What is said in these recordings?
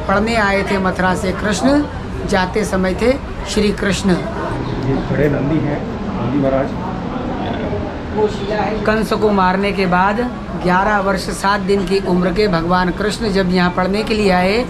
पढ़ने आए थे मथुरा से कृष्ण, जाते समय थे श्री कृष्ण। ये बड़े नंदी हैं, नंदी महाराज। कंस को मारने के बाद 11 वर्ष 7 दिन की उम्र के भगवान कृष्ण जब यहाँ पढ़ने के लिए आए,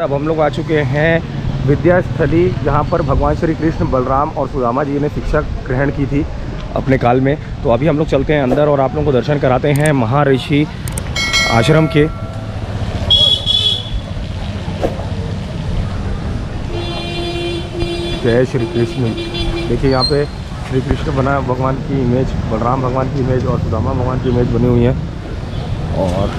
अब हम लोग आ चुके हैं विद्यास्थली, जहाँ पर भगवान श्री कृष्ण, बलराम और सुदामा जी ने शिक्षा ग्रहण की थी अपने काल में। तो अभी हम लोग चलते हैं अंदर और आप लोगों को दर्शन कराते हैं महर्षि आश्रम के। जय श्री कृष्ण। देखिए यहाँ पे श्री कृष्ण बना भगवान की इमेज, बलराम भगवान की इमेज और सुदामा भगवान की इमेज बनी हुई है। और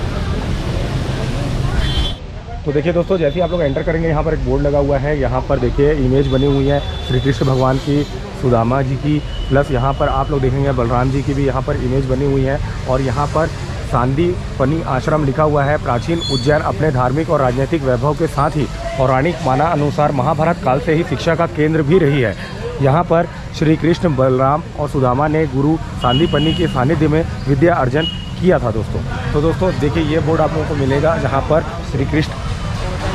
तो देखिए दोस्तों, जैसे ही आप लोग एंटर करेंगे यहाँ पर एक बोर्ड लगा हुआ है। यहाँ पर देखिए इमेज बनी हुई है श्री कृष्ण भगवान की, सुदामा जी की, प्लस यहाँ पर आप लोग देखेंगे बलराम जी की भी यहाँ पर इमेज बनी हुई है। और यहाँ पर सांदीपनि आश्रम लिखा हुआ है। प्राचीन उज्जैन अपने धार्मिक और राजनीतिक वैभव के साथ ही पौराणिक माना अनुसार महाभारत काल से ही शिक्षा का केंद्र भी रही है। यहाँ पर श्री कृष्ण, बलराम और सुदामा ने गुरु सांदीपनि के सानिध्य में विद्या अर्जन किया था दोस्तों। तो दोस्तों देखिए ये बोर्ड आप लोगों को मिलेगा, जहाँ पर श्री कृष्ण,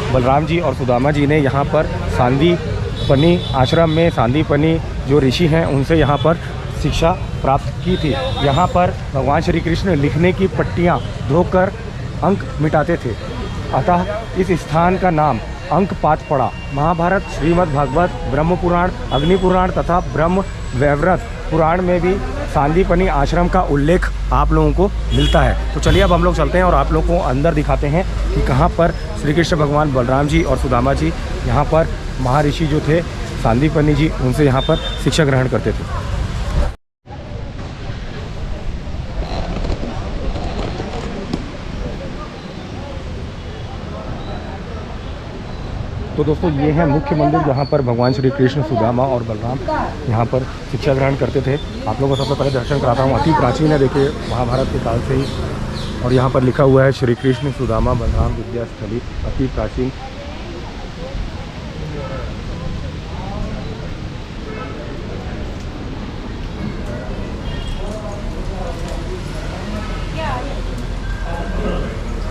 बलराम जी और सुदामा जी ने यहाँ पर सांदीपनि आश्रम में सांदीपनि जो ऋषि हैं उनसे यहाँ पर शिक्षा प्राप्त की थी। यहाँ पर भगवान श्री कृष्ण लिखने की पट्टियाँ धोकर अंक मिटाते थे, अतः इस स्थान का नाम अंकपात पड़ा। महाभारत, श्रीमद् भागवत, ब्रह्म पुराण, अग्नि पुराण तथा ब्रह्म वैवर्त पुराण में भी सांदीपनि आश्रम का उल्लेख आप लोगों को मिलता है। तो चलिए अब हम लोग चलते हैं और आप लोगों को अंदर दिखाते हैं कि कहाँ पर श्री कृष्ण भगवान, बलराम जी और सुदामा जी यहाँ पर महर्षि जो थे सांदीपनि जी, उनसे यहाँ पर शिक्षा ग्रहण करते थे। तो दोस्तों ये है मुख्य मंदिर, जहाँ पर भगवान श्री कृष्ण, सुदामा और बलराम यहाँ पर शिक्षा ग्रहण करते थे। आप लोगों को सबसे पहले दर्शन कराता हूँ। अति प्राचीन है, देखिए महाभारत के काल से ही। और यहाँ पर लिखा हुआ है श्री कृष्ण, सुदामा, बलराम विद्यास्थली, अति प्राचीन।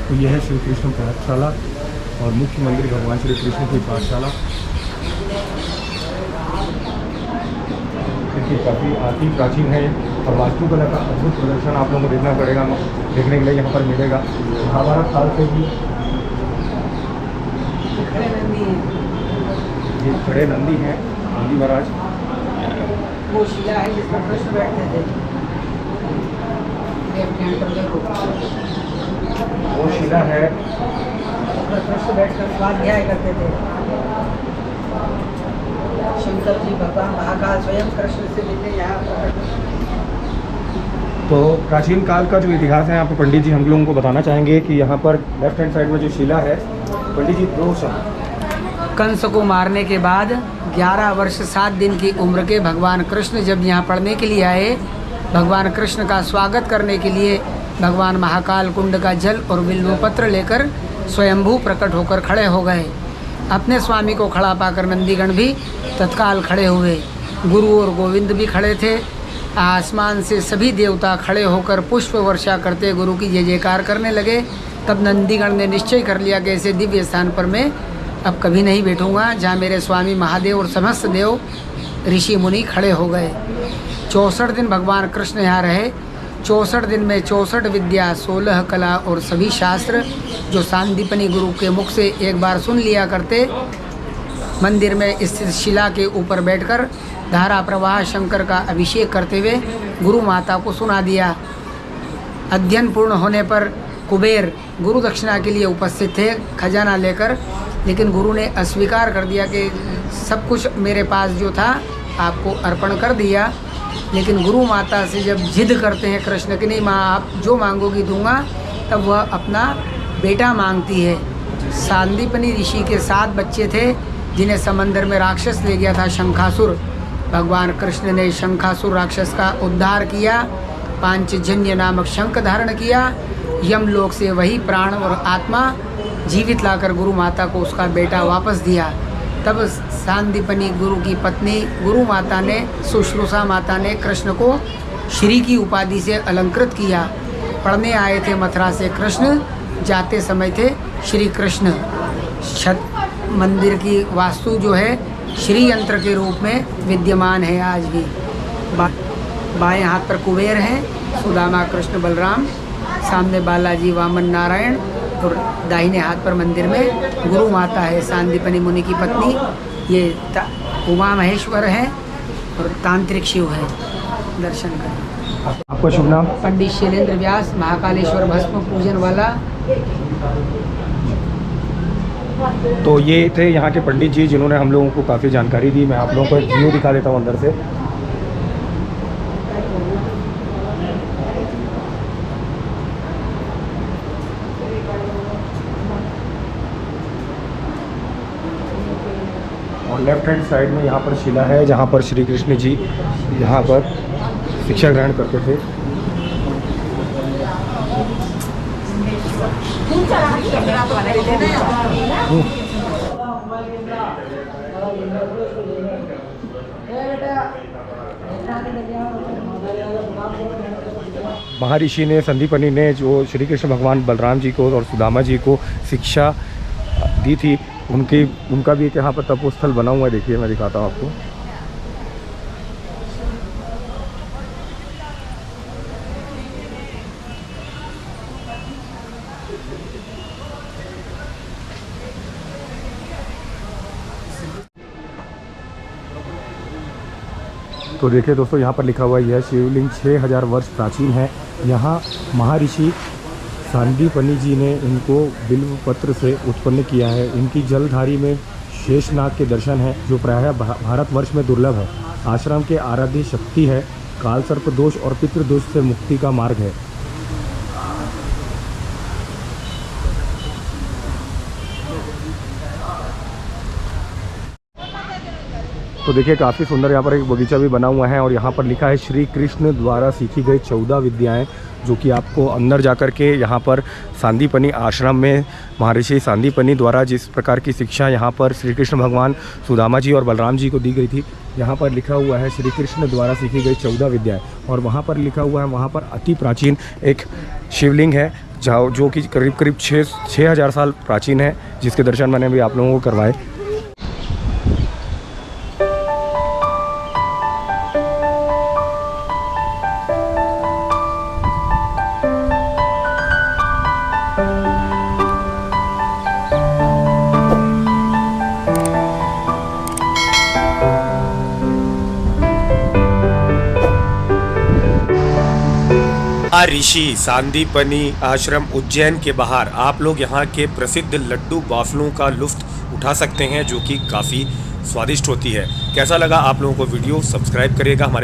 तो यह है श्री कृष्ण पाठशाला और मुख्य मंदिर भगवान श्री कृष्ण की पाठशाला। देखिए काफ़ी अति प्राचीन है और वास्तुकला का अद्भुत प्रदर्शन आप लोगों को देखना पड़ेगा, देखने के लिए यहाँ पर मिलेगा। महाभारत काल से ही ये खड़े नंदी हैं, नंदी महाराज। वो शिला है जिस पर कृष्ण बैठते थे। वो शिला है कृष्ण बैठकर स्वाध्याय करते थे। शंकर जी, भगवान महाकाल स्वयं कृष्ण से मिलने यहाँ पर। तो प्राचीन काल का जो इतिहास है यहाँ पर पंडित जी हम लोगों को बताना चाहेंगे कि यहाँ पर लेफ्ट हैंड साइड में जो शिला है, पंडित जी दो शब्द। कंस को मारने के बाद 11 वर्ष 7 दिन की उम्र के भगवान कृष्ण जब यहाँ पढ़ने के लिए आए, भगवान कृष्ण का स्वागत करने के लिए भगवान महाकाल कुंड का जल और बिल्व पत्र लेकर स्वयंभू प्रकट होकर खड़े हो गए। अपने स्वामी को खड़ा पाकर नंदीगण भी तत्काल खड़े हुए। गुरु और गोविंद भी खड़े थे। आसमान से सभी देवता खड़े होकर पुष्प वर्षा करते गुरु की जय जयकार करने लगे। तब नंदीगण ने निश्चय कर लिया कि ऐसे दिव्य स्थान पर मैं अब कभी नहीं बैठूंगा, जहाँ मेरे स्वामी महादेव और समस्त देव ऋषि मुनि खड़े हो गए। 64 दिन भगवान कृष्ण यहाँ रहे। 64 दिन में 64 विद्या, 16 कला और सभी शास्त्र जो सांदीपनि गुरु के मुख से एक बार सुन लिया करते, मंदिर में स्थित शिला के ऊपर बैठकर धारा प्रवाह शंकर का अभिषेक करते हुए गुरु माता को सुना दिया। अध्ययन पूर्ण होने पर कुबेर गुरु दक्षिणा के लिए उपस्थित थे खजाना लेकर, लेकिन गुरु ने अस्वीकार कर दिया कि सब कुछ मेरे पास जो था आपको अर्पण कर दिया। लेकिन गुरु माता से जब जिद करते हैं कृष्ण कि नहीं माँ आप जो मांगोगी दूंगा, तब वह अपना बेटा मांगती है। सांदीपनी ऋषि के 7 बच्चे थे जिन्हें समंदर में राक्षस ले गया था शंखासुर। भगवान कृष्ण ने शंखासुर राक्षस का उद्धार किया, पांचजन्य नामक शंख धारण किया। यमलोक से वही प्राण और आत्मा जीवित लाकर गुरु माता को उसका बेटा वापस दिया। तब सांदीपनी गुरु की पत्नी गुरु माता ने, सुश्रुषा माता ने कृष्ण को श्री की उपाधि से अलंकृत किया। पढ़ने आए थे मथुरा से कृष्ण, जाते समय थे श्री कृष्ण। छत मंदिर की वास्तु जो है श्री यंत्र के रूप में विद्यमान है आज भी। बाएं हाथ पर कुबेर हैं, सुदामा कृष्ण बलराम, सामने बालाजी वामन नारायण, और दाहिने हाथ पर मंदिर में गुरु माता है सांदीपनी मुनि की पत्नी। ये उमा महेश्वर है और तांत्रिक शिव है। दर्शन करें। आपका शुभ नाम? पंडित शैलेंद्र व्यास, महाकालेश्वर भस्म पूजन वाला। तो ये थे यहाँ के पंडित जी जिन्होंने हम लोगों को काफ़ी जानकारी दी। मैं आप लोगों को एक व्यू दिखा देता हूँ अंदर से। और लेफ्ट हैंड साइड में यहाँ पर शिला है जहाँ पर श्री कृष्ण जी यहाँ पर शिक्षा ग्रहण करते थे। महर्षि ने, संदीपनी ने जो श्री कृष्ण भगवान बलराम जी को और सुदामा जी को शिक्षा दी थी, उनका भी एक यहाँ पर तपोस्थल बना हुआ है। देखिए मैं दिखाता हूँ आपको। तो देखिए दोस्तों, यहाँ पर लिखा हुआ है यह शिवलिंग 6000 वर्ष प्राचीन है। यहाँ महर्षि सांदीपनी जी ने इनको बिल्व पत्र से उत्पन्न किया है। इनकी जलधारी में शेषनाग के दर्शन हैं जो प्रायः भारतवर्ष में दुर्लभ है। आश्रम के आराध्य शक्ति है। काल सर्प दोष और पितृदोष से मुक्ति का मार्ग है। तो देखिए काफ़ी सुंदर यहाँ पर एक बगीचा भी बना हुआ है और यहाँ पर लिखा है श्री कृष्ण द्वारा सीखी गई 14 विद्याएं, जो कि आपको अंदर जाकर के यहाँ पर सांदीपनी आश्रम में महर्षि सांदीपनी द्वारा जिस प्रकार की शिक्षा यहाँ पर श्री कृष्ण भगवान सुदामा जी और बलराम जी को दी गई थी, यहाँ पर लिखा हुआ है श्री कृष्ण द्वारा सीखी गई 14 विद्याएं। और वहाँ पर लिखा हुआ है, वहाँ पर अति प्राचीन एक शिवलिंग है जो कि करीब 6000 साल प्राचीन है, जिसके दर्शन मैंने भी आप लोगों को करवाए। ऋषि सांदीपनी आश्रम उज्जैन के बाहर आप लोग यहाँ के प्रसिद्ध लड्डू वाफलों का लुत्फ उठा सकते हैं, जो कि काफ़ी स्वादिष्ट होती है। कैसा लगा आप लोगों को वीडियो? सब्सक्राइब करिएगा हमारे